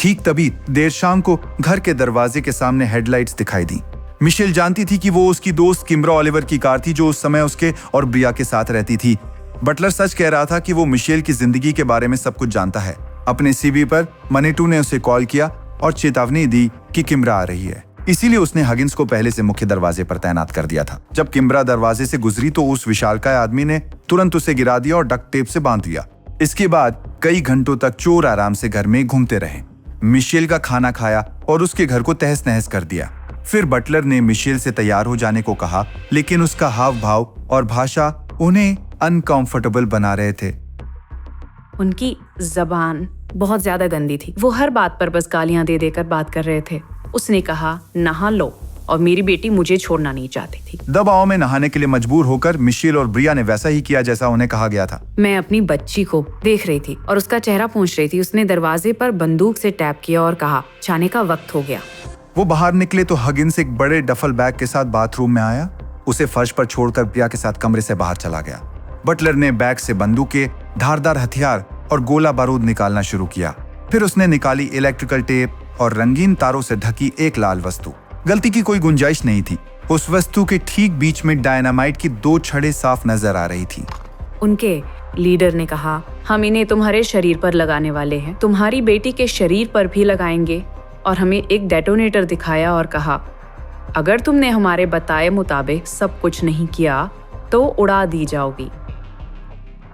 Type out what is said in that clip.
ठीक तभी देर शाम को घर के दरवाजे के सामने हेडलाइट्स दिखाई दी। मिशेल जानती थी कि वो उसकी दोस्त किम्बरा ओलिवर की कार थी जो उस समय उसके और ब्रिया के साथ रहती थी। बटलर सच कह रहा था कि वो मिशेल की जिंदगी के बारे में सब कुछ जानता है। अपने सीवी पर मनीटू ने उसे कॉल किया और चेतावनी दी कि किम्बरा आ रही है। इसीलिए उसने हगिंस को पहले से मुख्य दरवाजे पर तैनात कर दिया था। जब किम्बरा दरवाजे से गुजरी तो उस विशालकाय आदमी ने तुरंत उसे गिरा दिया और डक्ट टेप से बांध दिया। इसके बाद कई घंटों तक चोर आराम से घर में घूमते रहे। मिशेल का खाना खाया और उसके घर को तहस नहस कर दिया। फिर बटलर ने मिशेल से तैयार हो जाने को कहा, लेकिन उसका हाव भाव और भाषा उन्हें अनकंफर्टेबल बना रहे थे। उनकी जबान बहुत ज्यादा गंदी थी। वो हर बात पर बस गालियां दे देकर बात कर रहे थे। उसने कहा, नहा लो, और मेरी बेटी मुझे छोड़ना नहीं चाहती थी। दबाव में नहाने के लिए मजबूर होकर मिशेल और ब्रिया ने वैसा ही किया जैसा उन्हें कहा गया था। मैं अपनी बच्ची को देख रही थी और उसका चेहरा पूछ रही थी। उसने दरवाजे पर बंदूक से टैप किया और कहा, जाने का वक्त हो गया। वो बाहर निकले तो हगिंस एक बड़े डफल बैग के साथ बाथरूम में आया। उसे फर्श पर छोड़कर ब्रिया के साथ कमरे से बाहर चला गया। बटलर ने बैग से बंदूकें, धारदार हथियार और गोला बारूद निकालना शुरू किया। फिर उसने निकाली इलेक्ट्रिकल टेप और रंगीन तारों से ढकी एक लाल वस्तु। गलती की कोई गुंजाइश नहीं थी। उस वस्तु के ठीक बीच में डायनामाइट की 2 छड़ें साफ नजर आ रही थी। उनके लीडर ने कहा, हम इन्हें तुम्हारे शरीर पर लगाने वाले हैं, तुम्हारी बेटी के शरीर पर भी लगाएंगे। और हमें एक डेटोनेटर दिखाया और कहा, अगर तुमने हमारे बताए मुताबिक सब कुछ नहीं किया तो उड़ा दी जाओगी।